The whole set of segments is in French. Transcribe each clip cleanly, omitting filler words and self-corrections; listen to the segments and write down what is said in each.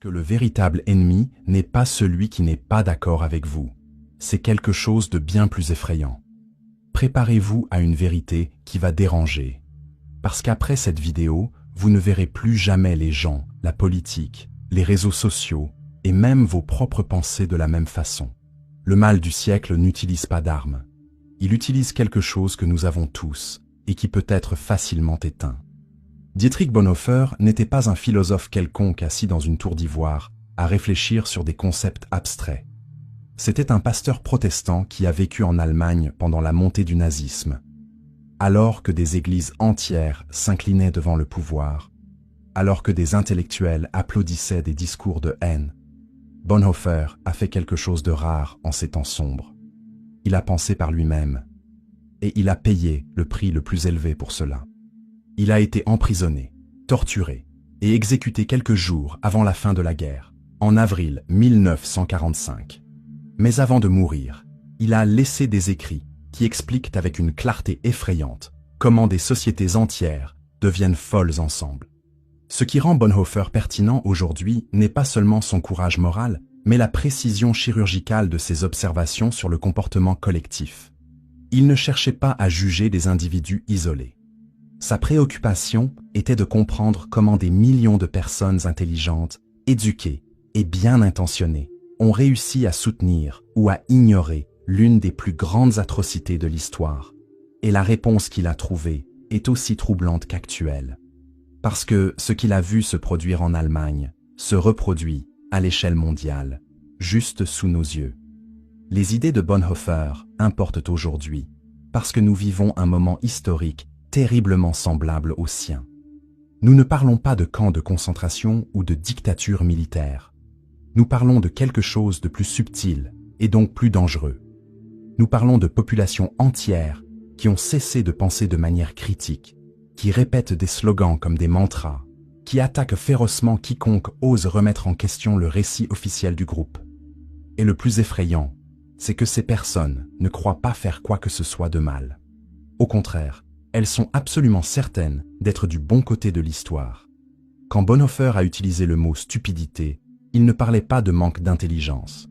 Que le véritable ennemi n'est pas celui qui n'est pas d'accord avec vous. C'est quelque chose de bien plus effrayant. Préparez-vous à une vérité qui va déranger. Parce qu'après cette vidéo, vous ne verrez plus jamais les gens, la politique, les réseaux sociaux et même vos propres pensées de la même façon. Le mal du siècle n'utilise pas d'armes. Il utilise quelque chose que nous avons tous et qui peut être facilement éteint. Dietrich Bonhoeffer n'était pas un philosophe quelconque assis dans une tour d'ivoire à réfléchir sur des concepts abstraits. C'était un pasteur protestant qui a vécu en Allemagne pendant la montée du nazisme, alors que des églises entières s'inclinaient devant le pouvoir, alors que des intellectuels applaudissaient des discours de haine. Bonhoeffer a fait quelque chose de rare en ces temps sombres. Il a pensé par lui-même, et il a payé le prix le plus élevé pour cela. Il a été emprisonné, torturé et exécuté quelques jours avant la fin de la guerre, en avril 1945. Mais avant de mourir, il a laissé des écrits qui expliquent avec une clarté effrayante comment des sociétés entières deviennent folles ensemble. Ce qui rend Bonhoeffer pertinent aujourd'hui n'est pas seulement son courage moral, mais la précision chirurgicale de ses observations sur le comportement collectif. Il ne cherchait pas à juger des individus isolés. Sa préoccupation était de comprendre comment des millions de personnes intelligentes, éduquées et bien intentionnées ont réussi à soutenir ou à ignorer l'une des plus grandes atrocités de l'histoire. Et la réponse qu'il a trouvée est aussi troublante qu'actuelle. Parce que ce qu'il a vu se produire en Allemagne se reproduit à l'échelle mondiale, juste sous nos yeux. Les idées de Bonhoeffer importent aujourd'hui, parce que nous vivons un moment historique terriblement semblable au sien. Nous ne parlons pas de camps de concentration ou de dictature militaire. Nous parlons de quelque chose de plus subtil et donc plus dangereux. Nous parlons de populations entières qui ont cessé de penser de manière critique, qui répètent des slogans comme des mantras, qui attaquent férocement quiconque ose remettre en question le récit officiel du groupe. Et le plus effrayant, c'est que ces personnes ne croient pas faire quoi que ce soit de mal. Au contraire, elles sont absolument certaines d'être du bon côté de l'histoire. Quand Bonhoeffer a utilisé le mot « stupidité », il ne parlait pas de manque d'intelligence.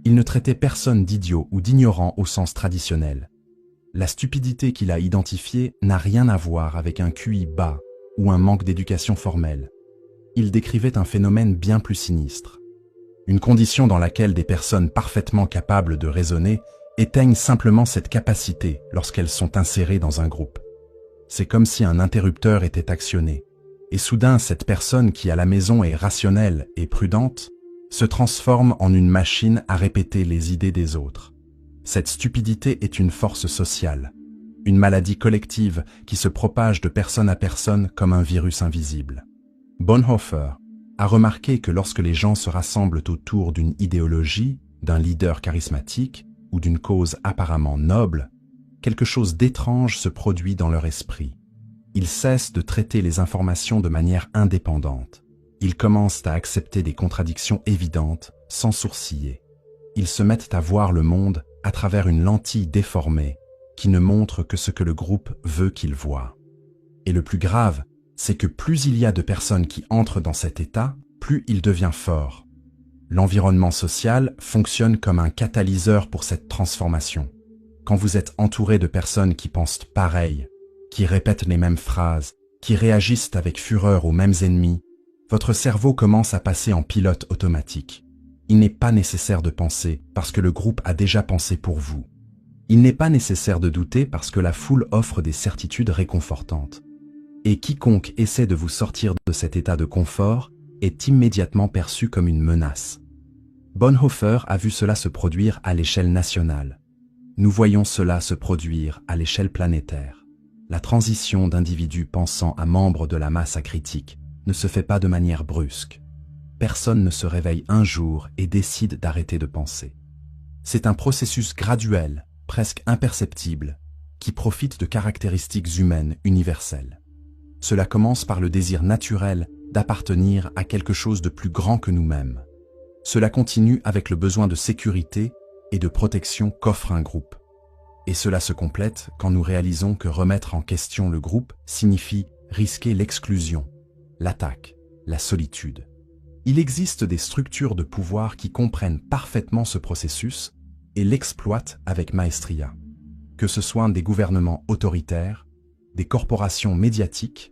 Il ne traitait personne d'idiot ou d'ignorant au sens traditionnel. La stupidité qu'il a identifiée n'a rien à voir avec un QI bas ou un manque d'éducation formelle. Il décrivait un phénomène bien plus sinistre. Une condition dans laquelle des personnes parfaitement capables de raisonner éteignent simplement cette capacité lorsqu'elles sont insérées dans un groupe. C'est comme si un interrupteur était actionné, et soudain cette personne qui à la maison est rationnelle et prudente se transforme en une machine à répéter les idées des autres. Cette stupidité est une force sociale, une maladie collective qui se propage de personne à personne comme un virus invisible. Bonhoeffer a remarqué que lorsque les gens se rassemblent autour d'une idéologie, d'un leader charismatique ou d'une cause apparemment noble, quelque chose d'étrange se produit dans leur esprit. Ils cessent de traiter les informations de manière indépendante. Ils commencent à accepter des contradictions évidentes sans sourciller. Ils se mettent à voir le monde à travers une lentille déformée qui ne montre que ce que le groupe veut qu'ils voient. Et le plus grave, c'est que plus il y a de personnes qui entrent dans cet état, plus il devient fort. L'environnement social fonctionne comme un catalyseur pour cette transformation. Quand vous êtes entouré de personnes qui pensent pareil, qui répètent les mêmes phrases, qui réagissent avec fureur aux mêmes ennemis, votre cerveau commence à passer en pilote automatique. Il n'est pas nécessaire de penser parce que le groupe a déjà pensé pour vous. Il n'est pas nécessaire de douter parce que la foule offre des certitudes réconfortantes. Et quiconque essaie de vous sortir de cet état de confort est immédiatement perçu comme une menace. Bonhoeffer a vu cela se produire à l'échelle nationale. Nous voyons cela se produire à l'échelle planétaire. La transition d'individus pensant à membres de la masse acritique ne se fait pas de manière brusque. Personne ne se réveille un jour et décide d'arrêter de penser. C'est un processus graduel, presque imperceptible, qui profite de caractéristiques humaines universelles. Cela commence par le désir naturel d'appartenir à quelque chose de plus grand que nous-mêmes. Cela continue avec le besoin de sécurité et de protection qu'offre un groupe. Et cela se complète quand nous réalisons que remettre en question le groupe signifie risquer l'exclusion, l'attaque, la solitude. Il existe des structures de pouvoir qui comprennent parfaitement ce processus et l'exploitent avec maestria. Que ce soit des gouvernements autoritaires, des corporations médiatiques,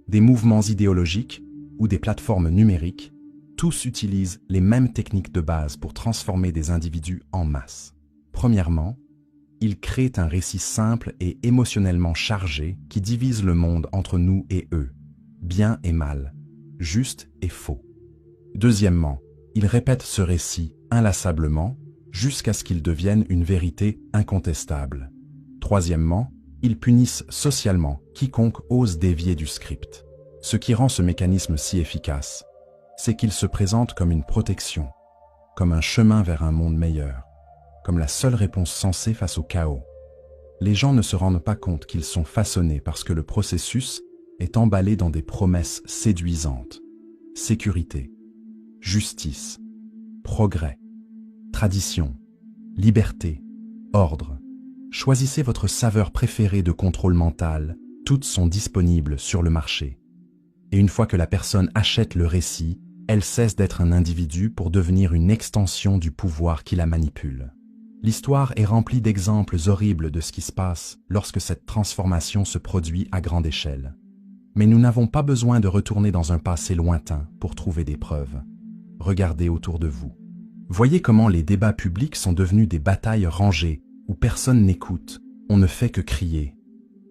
des mouvements idéologiques ou des plateformes numériques, tous utilisent les mêmes techniques de base pour transformer des individus en masse. Premièrement, ils créent un récit simple et émotionnellement chargé qui divise le monde entre nous et eux, bien et mal, juste et faux. Deuxièmement, ils répètent ce récit inlassablement jusqu'à ce qu'il devienne une vérité incontestable. Troisièmement, ils punissent socialement quiconque ose dévier du script. Ce qui rend ce mécanisme si efficace, c'est qu'il se présente comme une protection, comme un chemin vers un monde meilleur, comme la seule réponse sensée face au chaos. Les gens ne se rendent pas compte qu'ils sont façonnés parce que le processus est emballé dans des promesses séduisantes. Sécurité, justice, progrès, tradition, liberté, ordre. Choisissez votre saveur préférée de contrôle mental, toutes sont disponibles sur le marché. Et une fois que la personne achète le récit, elle cesse d'être un individu pour devenir une extension du pouvoir qui la manipule. L'histoire est remplie d'exemples horribles de ce qui se passe lorsque cette transformation se produit à grande échelle. Mais nous n'avons pas besoin de retourner dans un passé lointain pour trouver des preuves. Regardez autour de vous. Voyez comment les débats publics sont devenus des batailles rangées, où personne n'écoute, on ne fait que crier.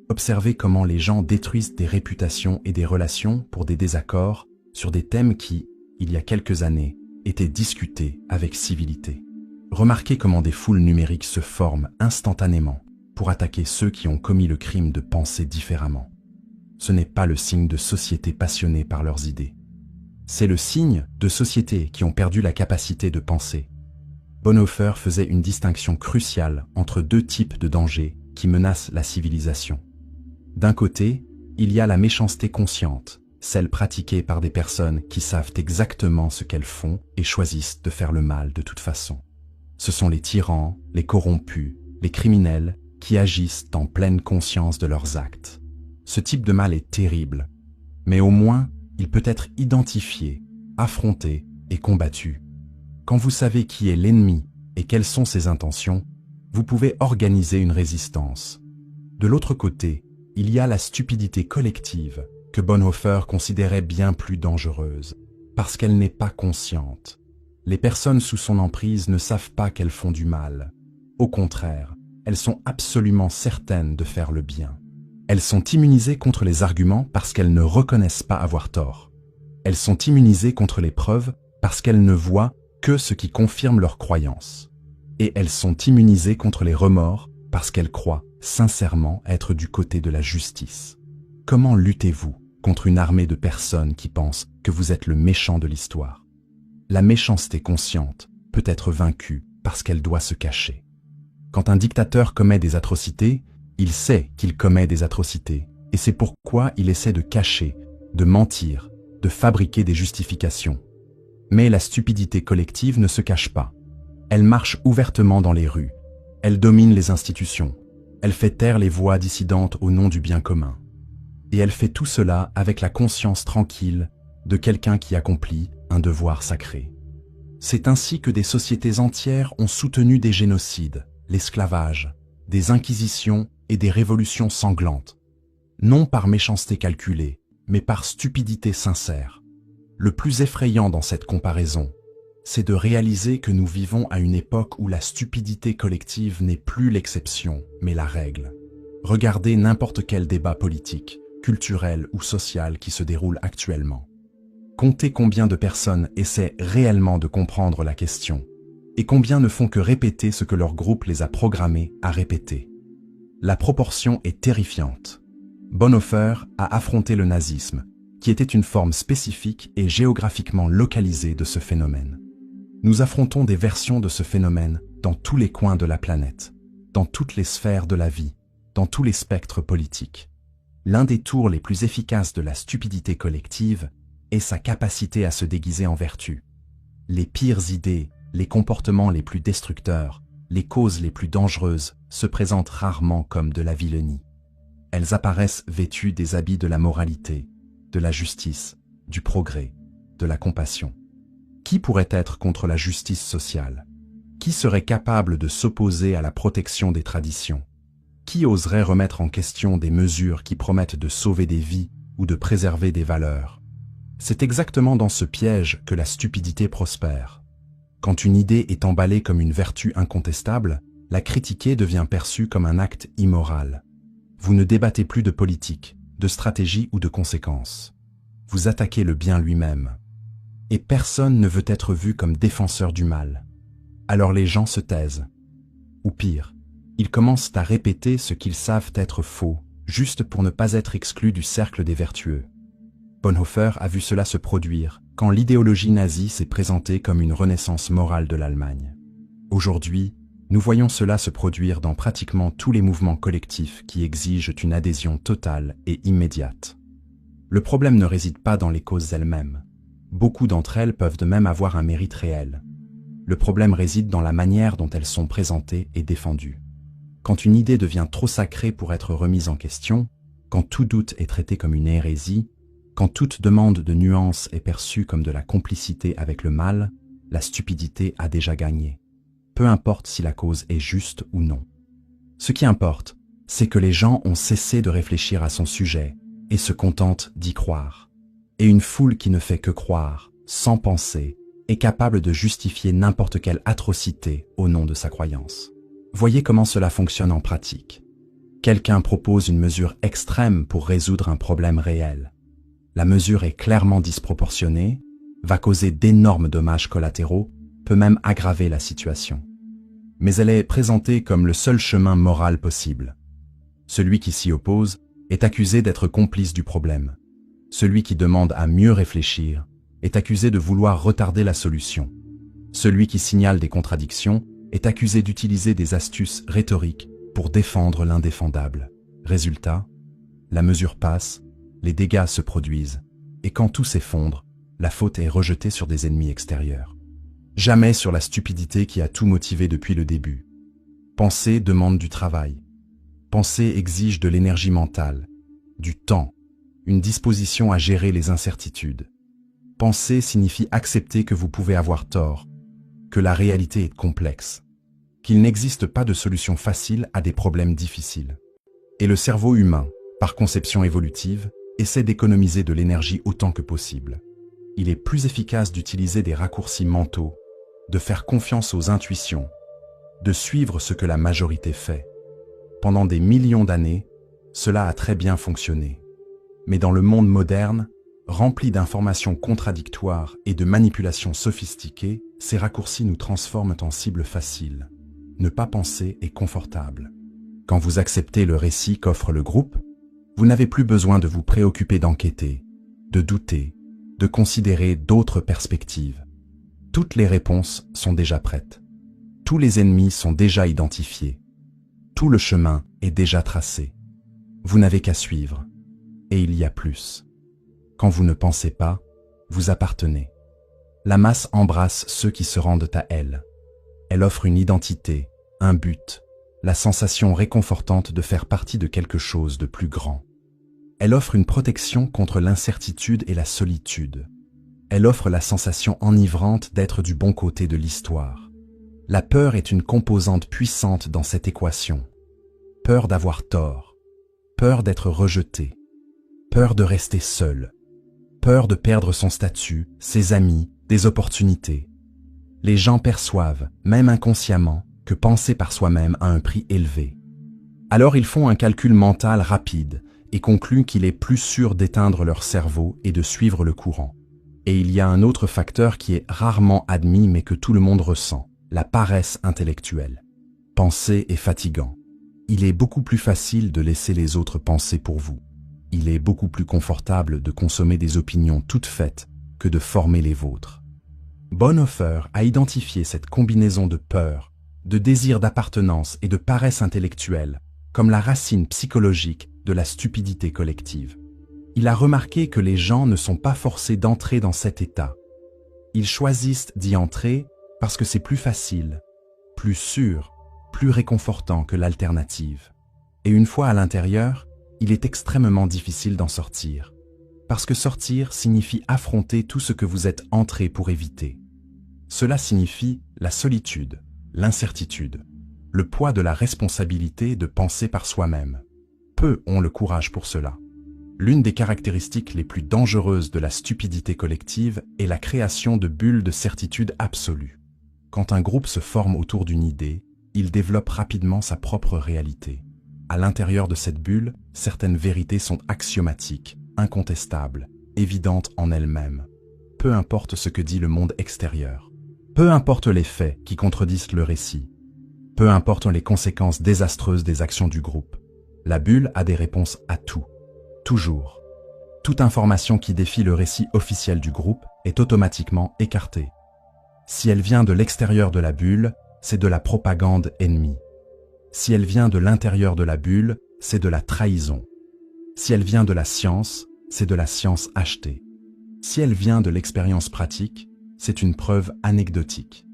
Observez comment les gens détruisent des réputations et des relations pour des désaccords sur des thèmes qui, il y a quelques années, étaient discutés avec civilité. Remarquez comment des foules numériques se forment instantanément pour attaquer ceux qui ont commis le crime de penser différemment. Ce n'est pas le signe de sociétés passionnées par leurs idées. C'est le signe de sociétés qui ont perdu la capacité de penser. Bonhoeffer faisait une distinction cruciale entre deux types de dangers qui menacent la civilisation. D'un côté, il y a la méchanceté consciente, celle pratiquée par des personnes qui savent exactement ce qu'elles font et choisissent de faire le mal de toute façon. Ce sont les tyrans, les corrompus, les criminels qui agissent en pleine conscience de leurs actes. Ce type de mal est terrible, mais au moins, il peut être identifié, affronté et combattu. Quand vous savez qui est l'ennemi et quelles sont ses intentions, vous pouvez organiser une résistance. De l'autre côté, il y a la stupidité collective que Bonhoeffer considérait bien plus dangereuse, parce qu'elle n'est pas consciente. Les personnes sous son emprise ne savent pas qu'elles font du mal. Au contraire, elles sont absolument certaines de faire le bien. Elles sont immunisées contre les arguments parce qu'elles ne reconnaissent pas avoir tort. Elles sont immunisées contre les preuves parce qu'elles ne voient que ce qui confirme leurs croyances. Et elles sont immunisées contre les remords parce qu'elles croient sincèrement être du côté de la justice. Comment luttez-vous contre une armée de personnes qui pensent que vous êtes le méchant de l'histoire? La méchanceté consciente peut être vaincue parce qu'elle doit se cacher. Quand un dictateur commet des atrocités, il sait qu'il commet des atrocités, et c'est pourquoi il essaie de cacher, de mentir, de fabriquer des justifications. Mais la stupidité collective ne se cache pas. Elle marche ouvertement dans les rues, elle domine les institutions, elle fait taire les voix dissidentes au nom du bien commun. Et elle fait tout cela avec la conscience tranquille de quelqu'un qui accomplit un devoir sacré. C'est ainsi que des sociétés entières ont soutenu des génocides, l'esclavage, des inquisitions et des révolutions sanglantes, non par méchanceté calculée, mais par stupidité sincère. Le plus effrayant dans cette comparaison, c'est de réaliser que nous vivons à une époque où la stupidité collective n'est plus l'exception, mais la règle. Regardez n'importe quel débat politique, culturel ou social qui se déroule actuellement. Comptez combien de personnes essaient réellement de comprendre la question, et combien ne font que répéter ce que leur groupe les a programmés à répéter. La proportion est terrifiante. Bonhoeffer a affronté le nazisme, qui était une forme spécifique et géographiquement localisée de ce phénomène. Nous affrontons des versions de ce phénomène dans tous les coins de la planète, dans toutes les sphères de la vie, dans tous les spectres politiques. L'un des tours les plus efficaces de la stupidité collective est sa capacité à se déguiser en vertu. Les pires idées, les comportements les plus destructeurs, les causes les plus dangereuses se présentent rarement comme de la vilenie. Elles apparaissent vêtues des habits de la moralité, de la justice, du progrès, de la compassion. Qui pourrait être contre la justice sociale? Qui serait capable de s'opposer à la protection des traditions? Qui oserait remettre en question des mesures qui promettent de sauver des vies ou de préserver des valeurs? C'est exactement dans ce piège que la stupidité prospère. Quand une idée est emballée comme une vertu incontestable, la critiquer devient perçue comme un acte immoral. Vous ne débattez plus de politique, de stratégie ou de conséquences. Vous attaquez le bien lui-même. Et personne ne veut être vu comme défenseur du mal. Alors les gens se taisent. Ou pire, ils commencent à répéter ce qu'ils savent être faux, juste pour ne pas être exclus du cercle des vertueux. Bonhoeffer a vu cela se produire quand l'idéologie nazie s'est présentée comme une renaissance morale de l'Allemagne. Aujourd'hui, nous voyons cela se produire dans pratiquement tous les mouvements collectifs qui exigent une adhésion totale et immédiate. Le problème ne réside pas dans les causes elles-mêmes. Beaucoup d'entre elles peuvent de même avoir un mérite réel. Le problème réside dans la manière dont elles sont présentées et défendues. Quand une idée devient trop sacrée pour être remise en question, quand tout doute est traité comme une hérésie, quand toute demande de nuance est perçue comme de la complicité avec le mal, la stupidité a déjà gagné. Peu importe si la cause est juste ou non. Ce qui importe, c'est que les gens ont cessé de réfléchir à son sujet et se contentent d'y croire. Et une foule qui ne fait que croire, sans penser, est capable de justifier n'importe quelle atrocité au nom de sa croyance. Voyez comment cela fonctionne en pratique. Quelqu'un propose une mesure extrême pour résoudre un problème réel. La mesure est clairement disproportionnée, va causer d'énormes dommages collatéraux, peut même aggraver la situation. Mais elle est présentée comme le seul chemin moral possible. Celui qui s'y oppose est accusé d'être complice du problème. Celui qui demande à mieux réfléchir est accusé de vouloir retarder la solution. Celui qui signale des contradictions est accusé d'utiliser des astuces rhétoriques pour défendre l'indéfendable. Résultat, la mesure passe, les dégâts se produisent, et quand tout s'effondre, la faute est rejetée sur des ennemis extérieurs. Jamais sur la stupidité qui a tout motivé depuis le début. Penser demande du travail. Penser exige de l'énergie mentale, du temps, une disposition à gérer les incertitudes. Penser signifie accepter que vous pouvez avoir tort, que la réalité est complexe, qu'il n'existe pas de solution facile à des problèmes difficiles. Et le cerveau humain, par conception évolutive, essaie d'économiser de l'énergie autant que possible. Il est plus efficace d'utiliser des raccourcis mentaux, de faire confiance aux intuitions, de suivre ce que la majorité fait. Pendant des millions d'années, cela a très bien fonctionné. Mais dans le monde moderne, rempli d'informations contradictoires et de manipulations sophistiquées, ces raccourcis nous transforment en cibles faciles. Ne pas penser est confortable. Quand vous acceptez le récit qu'offre le groupe, vous n'avez plus besoin de vous préoccuper d'enquêter, de douter, de considérer d'autres perspectives. Toutes les réponses sont déjà prêtes. Tous les ennemis sont déjà identifiés. Tout le chemin est déjà tracé. Vous n'avez qu'à suivre. Et il y a plus. Quand vous ne pensez pas, vous appartenez. La masse embrasse ceux qui se rendent à elle. Elle offre une identité, un but, la sensation réconfortante de faire partie de quelque chose de plus grand. Elle offre une protection contre l'incertitude et la solitude. Elle offre la sensation enivrante d'être du bon côté de l'histoire. La peur est une composante puissante dans cette équation. Peur d'avoir tort, peur d'être rejeté, peur de rester seul, peur de perdre son statut, ses amis, des opportunités. Les gens perçoivent, même inconsciemment, que penser par soi-même a un prix élevé. Alors ils font un calcul mental rapide et concluent qu'il est plus sûr d'éteindre leur cerveau et de suivre le courant. Et il y a un autre facteur qui est rarement admis mais que tout le monde ressent, la paresse intellectuelle. Penser est fatigant. Il est beaucoup plus facile de laisser les autres penser pour vous. Il est beaucoup plus confortable de consommer des opinions toutes faites que de former les vôtres. Bonhoeffer a identifié cette combinaison de peur, de désir d'appartenance et de paresse intellectuelle comme la racine psychologique de la stupidité collective. Il a remarqué que les gens ne sont pas forcés d'entrer dans cet état. Ils choisissent d'y entrer parce que c'est plus facile, plus sûr, plus réconfortant que l'alternative. Et une fois à l'intérieur, il est extrêmement difficile d'en sortir. Parce que sortir signifie affronter tout ce que vous êtes entré pour éviter. Cela signifie la solitude, l'incertitude, le poids de la responsabilité de penser par soi-même. Peu ont le courage pour cela. L'une des caractéristiques les plus dangereuses de la stupidité collective est la création de bulles de certitude absolue. Quand un groupe se forme autour d'une idée, il développe rapidement sa propre réalité. À l'intérieur de cette bulle, certaines vérités sont axiomatiques, incontestables, évidentes en elles-mêmes. Peu importe ce que dit le monde extérieur. Peu importe les faits qui contredisent le récit. Peu importe les conséquences désastreuses des actions du groupe. La bulle a des réponses à tout. Toujours. Toute information qui défie le récit officiel du groupe est automatiquement écartée. Si elle vient de l'extérieur de la bulle, c'est de la propagande ennemie. Si elle vient de l'intérieur de la bulle, c'est de la trahison. Si elle vient de la science, c'est de la science achetée. Si elle vient de l'expérience pratique, c'est une preuve anecdotique.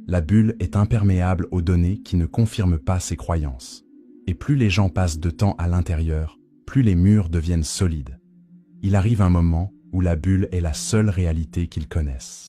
La bulle est imperméable aux données qui ne confirment pas ses croyances. Et plus les gens passent de temps à l'intérieur, plus les murs deviennent solides. Il arrive un moment où la bulle est la seule réalité qu'ils connaissent.